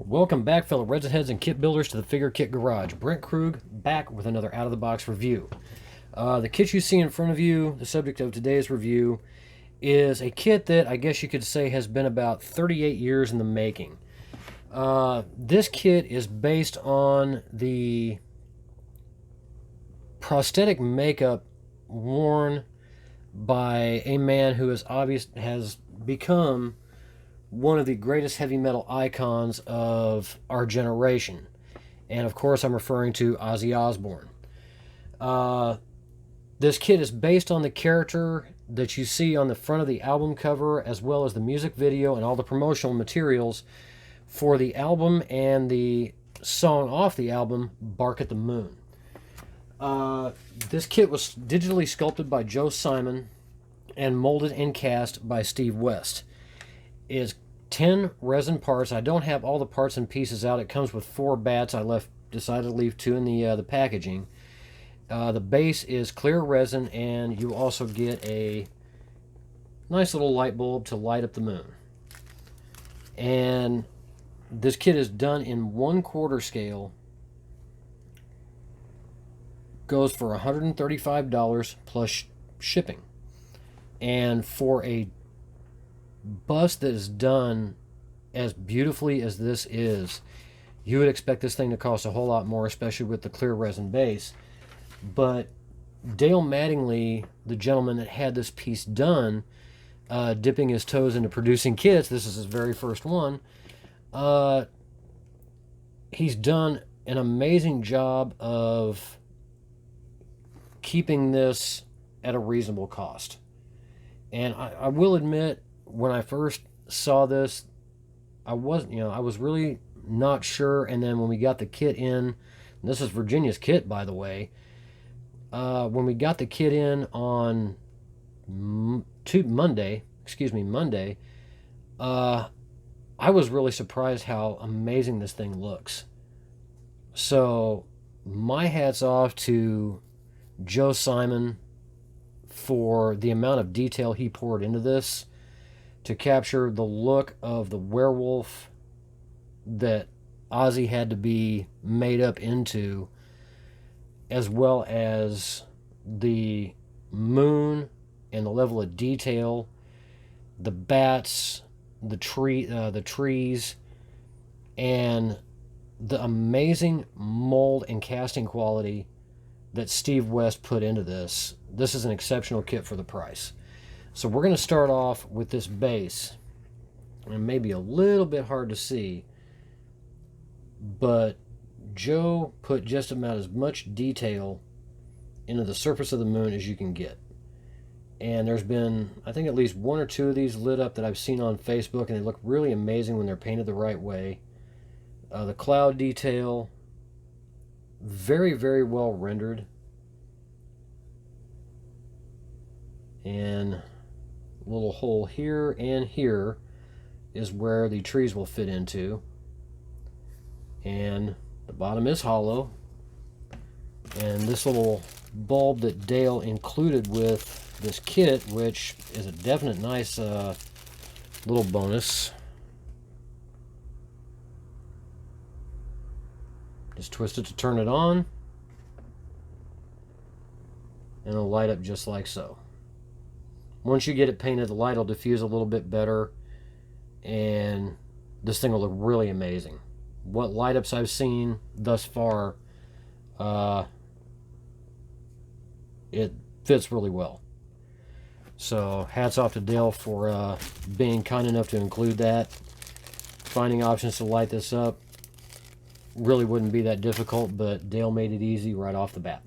Welcome back, fellow resin heads and kit builders, to the Figure Kit Garage. Brent Krug back with another out-of-the-box review. The kit you see in front of you, the subject of today's review, is a kit that I guess you could say has been about 38 years in the making. This kit is based on the prosthetic makeup worn by a man who has become one of the greatest heavy metal icons of our generation. And of course, I'm referring to Ozzy Osbourne. This kit is based on the character that you see on the front of the album cover, as well as the music video and all the promotional materials for the album and the song off the album, Bark at the Moon. This kit was digitally sculpted by Joe Simon and molded and cast by Steve West. Is 10 resin parts. I don't have all the parts and pieces out. It comes with 4 bats. I decided to leave 2 in the packaging. The base is clear resin, and you also get a nice little light bulb to light up the moon. And this kit is done in 1/4 scale. Goes for $135 plus shipping. And for a bust that is done as beautifully as this is, you would expect this thing to cost a whole lot more, especially with the clear resin base. But Dale Mattingly, the gentleman that had this piece done, dipping his toes into producing kits, this is his very first one, he's done an amazing job of keeping this at a reasonable cost. And I will admit, when I first saw this, I was really not sure. And then when we got the kit in, this is Virginia's kit, by the way. When we got the kit in on Monday, I was really surprised how amazing this thing looks. So my hat's off to Joe Simon for the amount of detail he poured into this to capture the look of the werewolf that Ozzy had to be made up into, as well as the moon and the level of detail, the bats, the trees, and the amazing mold and casting quality that Steve West put into this. This is an exceptional kit for the price. So we're going to start off with this base. And it may be a little bit hard to see, but Joe put just about as much detail into the surface of the moon as you can get. And there's been, I think, at least 1 or 2 of these lit up that I've seen on Facebook, and they look really amazing when they're painted the right way. The cloud detail, very, very well rendered. And a little hole here and here is where the trees will fit into. And the bottom is hollow. And this little bulb that Dale included with this kit, which is a definite nice little bonus. Just twist it to turn it on, and it'll light up just like so. Once you get it painted, the light will diffuse a little bit better, and this thing will look really amazing. What light ups I've seen thus far, it fits really well. So hats off to Dale for being kind enough to include that. Finding options to light this up really wouldn't be that difficult, but Dale made it easy right off the bat.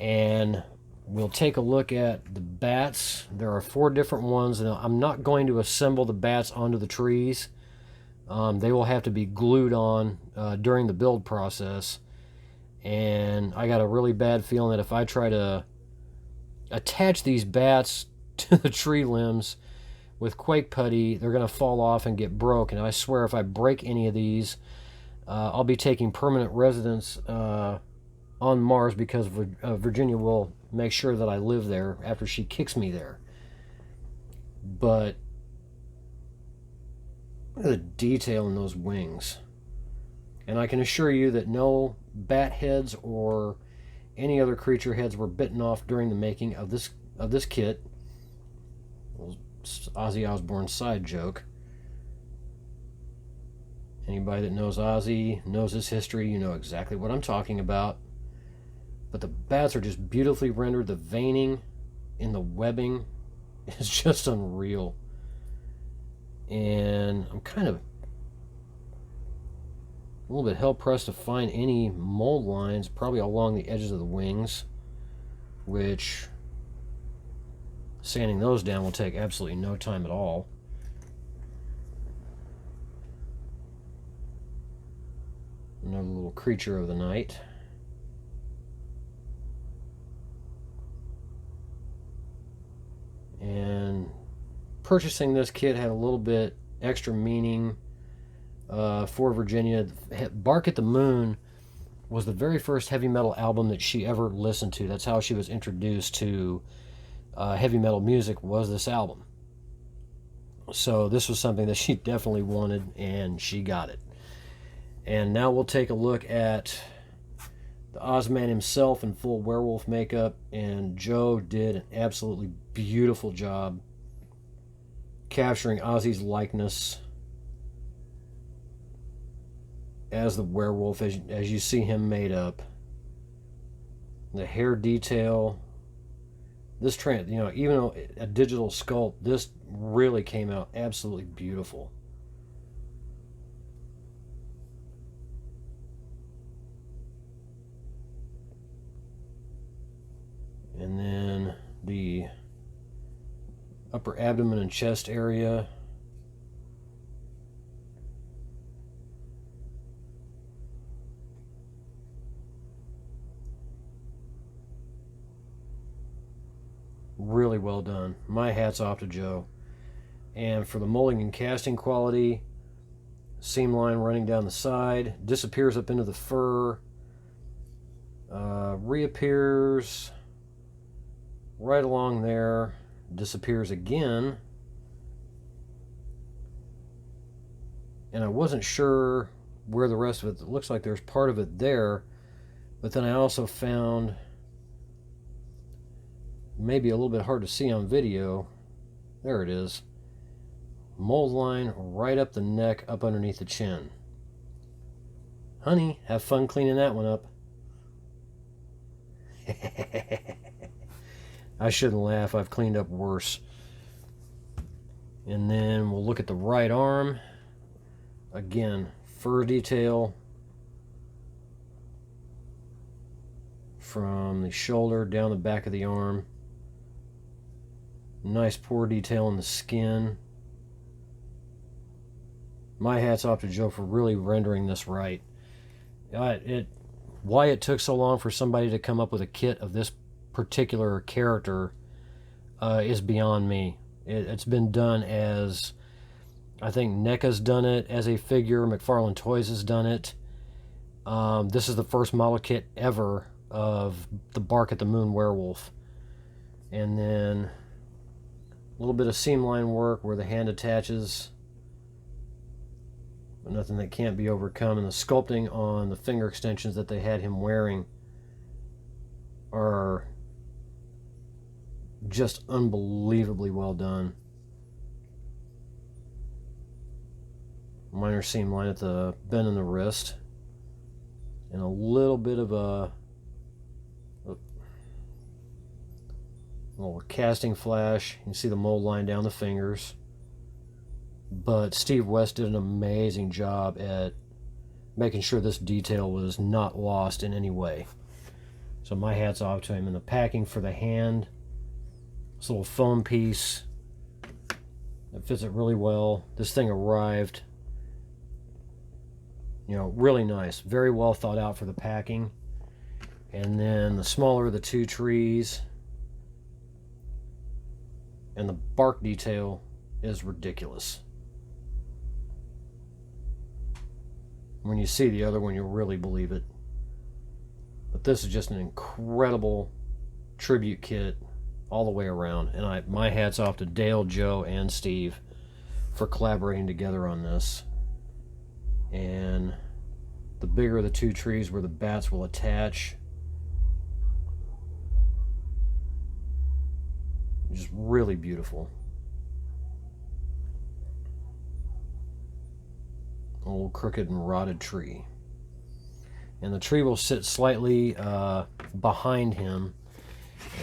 And we'll take a look at the bats. There are 4 different ones, and I'm not going to assemble the bats onto the trees. They will have to be glued on during the build process. And I got a really bad feeling that if I try to attach these bats to the tree limbs with Quake Putty, they're going to fall off and get broke. And I swear, if I break any of these, I'll be taking permanent residence on Mars, because Virginia will make sure that I live there after she kicks me there. But Look at the detail in those wings. And I can assure you that no bat heads or any other creature heads were bitten off during the making of this kit. Ozzy Osbourne side joke. Anybody that knows Ozzy, knows his history, you know exactly what I'm talking about. But the bats are just beautifully rendered. The veining in the webbing is just unreal. And I'm kind of a little bit hell-pressed to find any mold lines, probably along the edges of the wings, which sanding those down will take absolutely no time at all. Another little creature of the night. And purchasing this kit had a little bit extra meaning for Virginia. Bark at the Moon was the very first heavy metal album that she ever listened to. That's how she was introduced to heavy metal music, was this album. So this was something that she definitely wanted, and she got it. And now we'll take a look at the Ozman himself in full werewolf makeup, and Joe did an absolutely beautiful job capturing Ozzy's likeness as the werewolf, as you see him made up. The hair detail, this even though a digital sculpt, this really came out absolutely beautiful. And then the upper abdomen and chest area. Really well done. My hat's off to Joe. And for the molding and casting quality, seam line running down the side, disappears up into the fur, reappears right along there, disappears again. And I wasn't sure where the rest of it, it looks like there's part of it there, but then I also found, maybe a little bit hard to see on video, there it is, mold line right up the neck, up underneath the chin. Honey, have fun cleaning that one up. I shouldn't laugh, I've cleaned up worse. And then we'll look at the right arm. Again, fur detail from the shoulder down the back of the arm. Nice pore detail in the skin. My hat's off to Joe for really rendering this right. Why it took so long for somebody to come up with a kit of this particular character is beyond me. It's been done as, I think NECA's done it as a figure, McFarlane Toys has done it. This is the first model kit ever of the Bark at the Moon werewolf. And then a little bit of seam line work where the hand attaches, but nothing that can't be overcome. And the sculpting on the finger extensions that they had him wearing are just unbelievably well done. Minor seam line at the bend in the wrist, and a little bit of a little casting flash. You can see the mold line down the fingers. But Steve West did an amazing job at making sure this detail was not lost in any way. So my hat's off to him. And the packing for the hand, this little foam piece, it fits it really well. This thing arrived, really nice. Very well thought out for the packing. And then the smaller of the two trees, and the bark detail is ridiculous. When you see the other one, you'll really believe it. But this is just an incredible tribute kit all the way around. And my hat's off to Dale, Joe, and Steve for collaborating together on this. And the bigger of the two trees where the bats will attach, just really beautiful. Old crooked and rotted tree. And the tree will sit slightly behind him,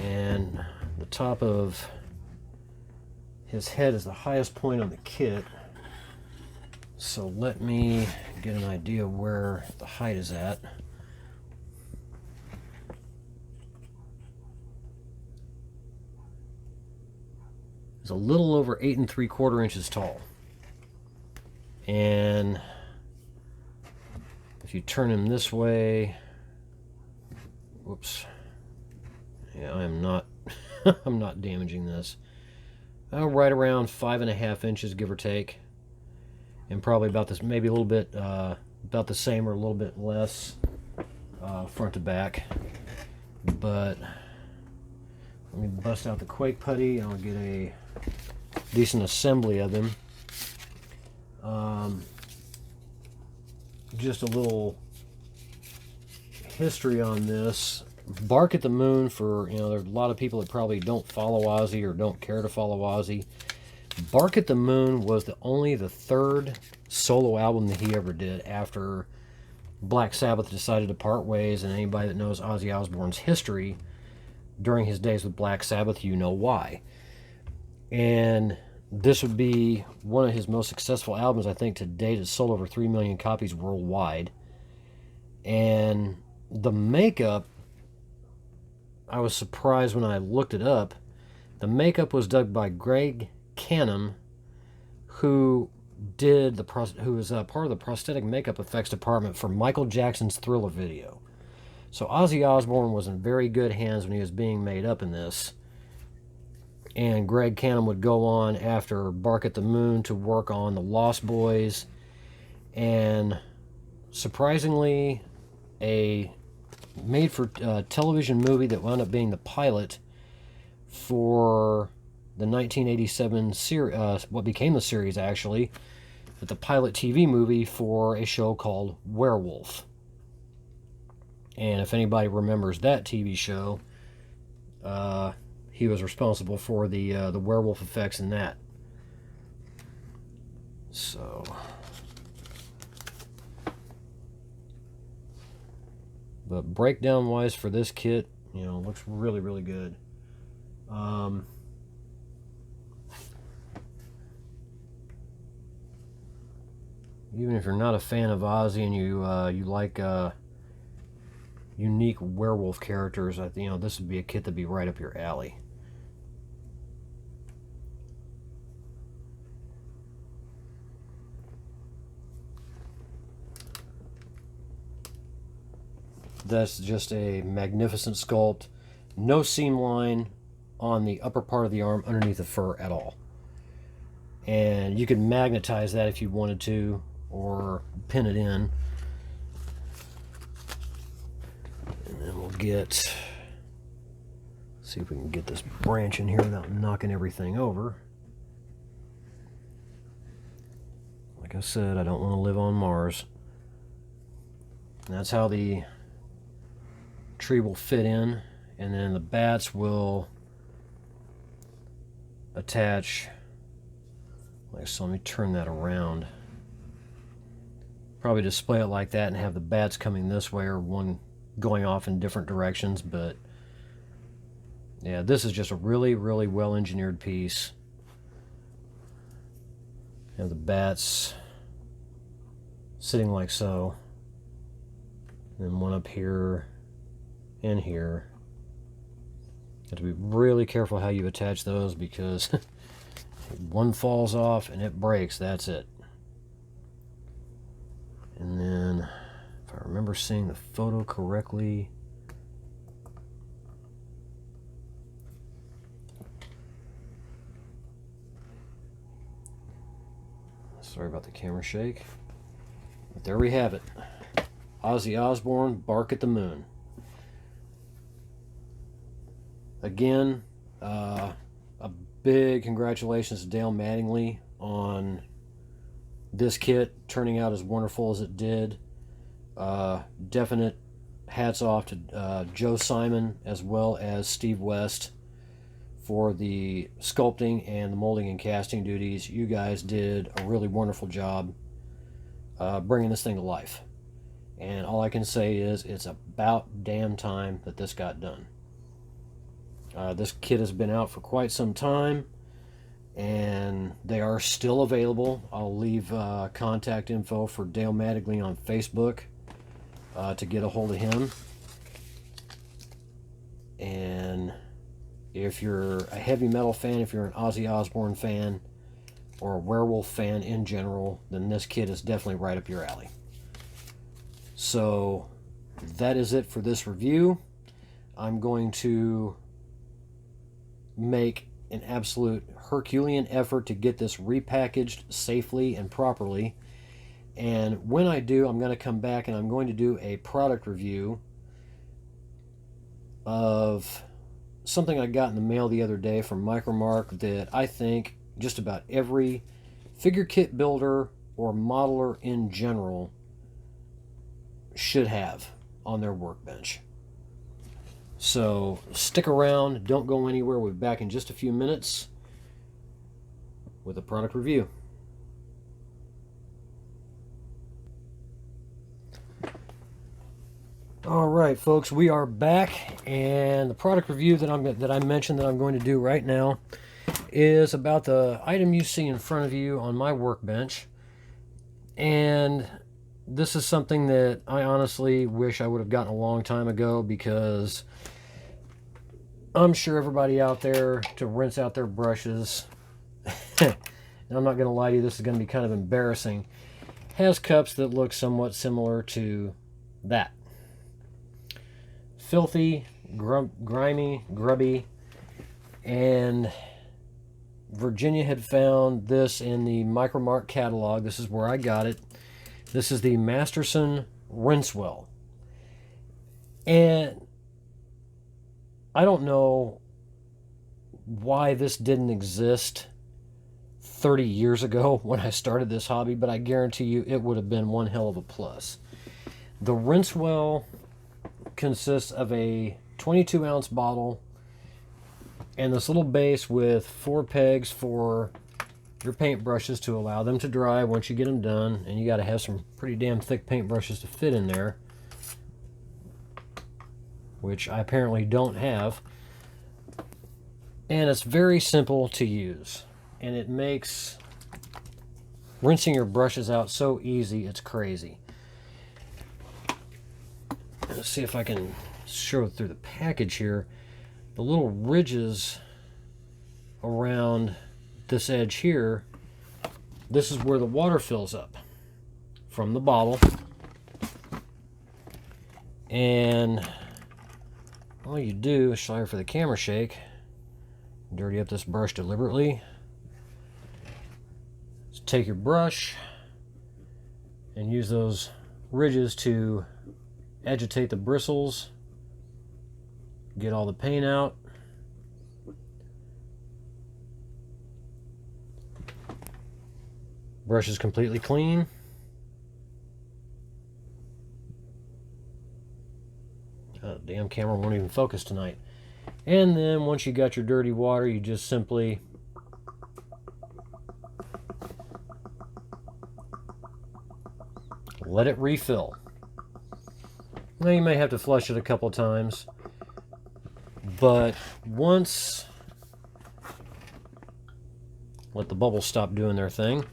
and the top of his head is the highest point on the kit. So let me get an idea of where the height is at. It's a little over 8 3/4 inches tall. And if you turn him this way, whoops. Yeah, I am not I'm not damaging this. Right around 5.5 inches, give or take. And probably about this, maybe a little bit about the same or a little bit less front to back. But let me bust out the Quake Putty and I'll get a decent assembly of him. Just a little history on this. Bark at the Moon, for, you know, there's a lot of people that probably don't follow Ozzy or don't care to follow Ozzy. Bark at the Moon was only the third solo album that he ever did after Black Sabbath decided to part ways, and anybody that knows Ozzy Osbourne's history during his days with Black Sabbath, you know why. And this would be one of his most successful albums, I think, to date. It sold over 3 million copies worldwide. And the makeup, I was surprised when I looked it up. The makeup was done by Greg Canham, who was part of the prosthetic makeup effects department for Michael Jackson's Thriller video. So Ozzy Osbourne was in very good hands when he was being made up in this. And Greg Canham would go on after Bark at the Moon to work on The Lost Boys, and surprisingly, a made-for-television movie that wound up being the pilot for the 1987 series, what became the series actually, but the pilot TV movie for a show called Werewolf. And if anybody remembers that TV show, he was responsible for the werewolf effects in that. So, but breakdown wise for this kit, you know, looks really, really good. Even if you're not a fan of Ozzy and you like unique werewolf characters, you know, this would be a kit that'd be right up your alley. That's just a magnificent sculpt. No seam line on the upper part of the arm underneath the fur at all. And you could magnetize that if you wanted to, or pin it in. And then we'll see if we can get this branch in here without knocking everything over. Like I said, I don't want to live on Mars. And that's how the tree will fit in, and then the bats will attach. So let me turn that around. Probably display it like that and have the bats coming this way or one going off in different directions, but yeah, this is just a really, really well engineered piece. Have the bats sitting like so, and one up here and here. You have to be really careful how you attach those, because one falls off and it breaks, that's it. And then, if I remember seeing the photo correctly, sorry about the camera shake, but there we have it. Ozzy Osbourne, Bark at the Moon. Again, a big congratulations to Dale Mattingly on this kit turning out as wonderful as it did. Definite hats off to Joe Simon as well as Steve West for the sculpting and the molding and casting duties. You guys did a really wonderful job bringing this thing to life. And all I can say is it's about damn time that this got done. This kit has been out for quite some time, and they are still available. I'll leave contact info for Dale Mattingly on Facebook to get a hold of him. And if you're a heavy metal fan, if you're an Ozzy Osbourne fan, or a Werewolf fan in general, then this kit is definitely right up your alley. So that is it for this review. I'm going to make an absolute Herculean effort to get this repackaged safely and properly. And when I do, I'm going to come back and I'm going to do a product review of something I got in the mail the other day from Micromark that I think just about every figure kit builder or modeler in general should have on their workbench. So stick around, don't go anywhere. We'll be back in just a few minutes with a product review. All right, folks, we are back, and the product review that I mentioned that I'm going to do right now is about the item you see in front of you on my workbench. And this is something that I honestly wish I would have gotten a long time ago, because I'm sure everybody out there to rinse out their brushes, and I'm not going to lie to you, this is going to be kind of embarrassing, has cups that look somewhat similar to that. Filthy, grimy, grubby, and Virginia had found this in the Micromark catalog. This is where I got it. This is the Masterson Rinsewell. And I don't know why this didn't exist 30 years ago when I started this hobby, but I guarantee you it would have been one hell of a plus. The Rinsewell consists of a 22-ounce bottle and this little base with 4 pegs for your paintbrushes to allow them to dry once you get them done, and you got to have some pretty damn thick paintbrushes to fit in there, which I apparently don't have. And it's very simple to use, and it makes rinsing your brushes out so easy, it's crazy. Let's see if I can show it through the package here. The little ridges around this edge here, this is where the water fills up from the bottle. And all you do, sorry for the camera shake, dirty up this brush deliberately. Just take your brush and use those ridges to agitate the bristles, get all the paint out. Brush is completely clean. Oh, damn camera won't even focus tonight. And then once you got your dirty water, you just simply let it refill. Now you may have to flush it a couple times, but once, let the bubbles stop doing their thing.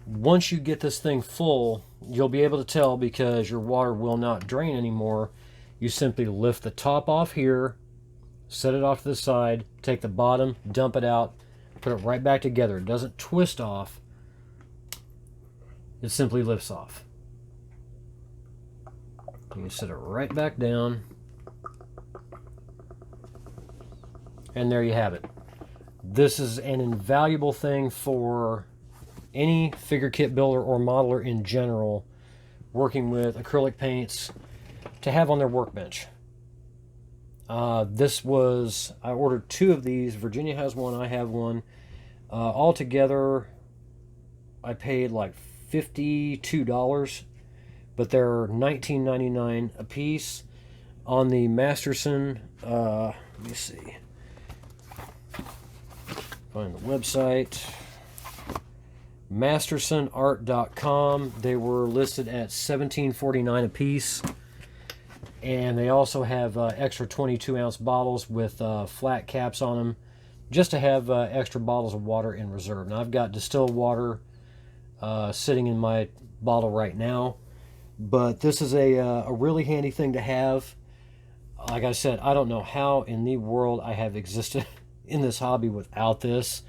Once you get this thing full, you'll be able to tell because your water will not drain anymore. You simply lift the top off here, set it off to the side, take the bottom, dump it out, put it right back together. It doesn't twist off. It simply lifts off. You set it right back down, and there you have it. This is an invaluable thing for any figure kit builder or modeler in general working with acrylic paints to have on their workbench. I ordered 2 of these. Virginia has one, I have one. Altogether, I paid like $52, but they're $19.99 a piece. On the Masterson, let me see, find the website, mastersonart.com. They were listed at $17.49 a piece, and they also have extra 22-ounce bottles with flat caps on them, just to have extra bottles of water in reserve. Now I've got distilled water sitting in my bottle right now, but this is a really handy thing to have. Like I said, I don't know how in the world I have existed in this hobby without this,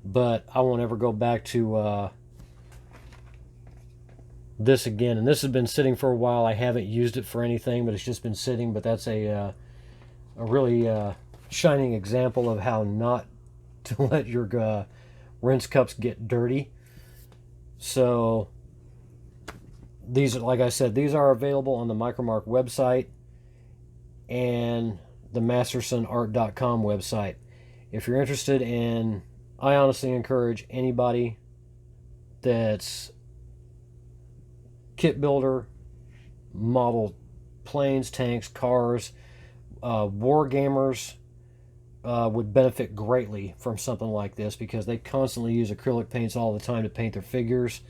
but I won't ever go back to this again. And this has been sitting for a while. I haven't used it for anything, but it's just been sitting. But that's a really shining example of how not to let your rinse cups get dirty. So these, like I said, these are available on the Micromark website and the mastersonart.com website. If you're interested in, I honestly encourage anybody that's kit builder, model planes, tanks, cars, war gamers would benefit greatly from something like this, because they constantly use acrylic paints all the time to paint their figures.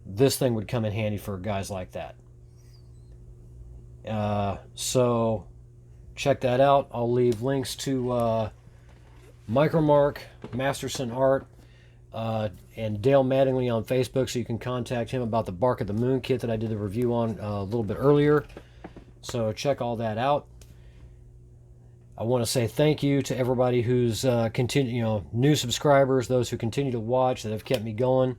This thing would come in handy for guys like that. So check that out. I'll leave links to Micromark, Masterson Art, and Dale Mattingly on Facebook, so you can contact him about the Bark of the Moon kit that I did the review on a little bit earlier. So check all that out. I want to say thank you to everybody who's new subscribers, those who continue to watch, that have kept me going.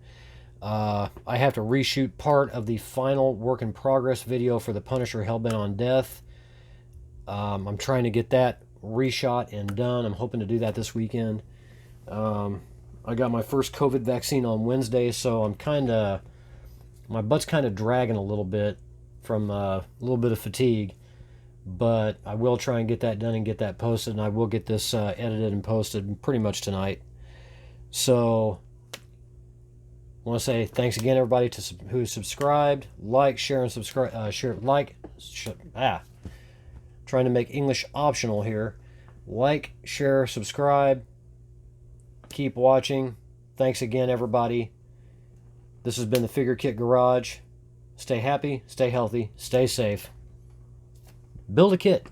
I have to reshoot part of the final work in progress video for the Punisher Hellbent on Death. I'm trying to get that reshot and done. I'm hoping to do that this weekend. I got my first COVID vaccine on Wednesday, so my butt's kind of dragging a little bit from a little bit of fatigue, but I will try and get that done and get that posted, and I will get this edited and posted pretty much tonight. So I want to say thanks again, everybody who subscribed, like, share, and subscribe. Trying to make English optional here. Like, share, subscribe. Keep watching. Thanks again, everybody. This has been the Figure Kit Garage. Stay happy, stay healthy, stay safe. Build a kit.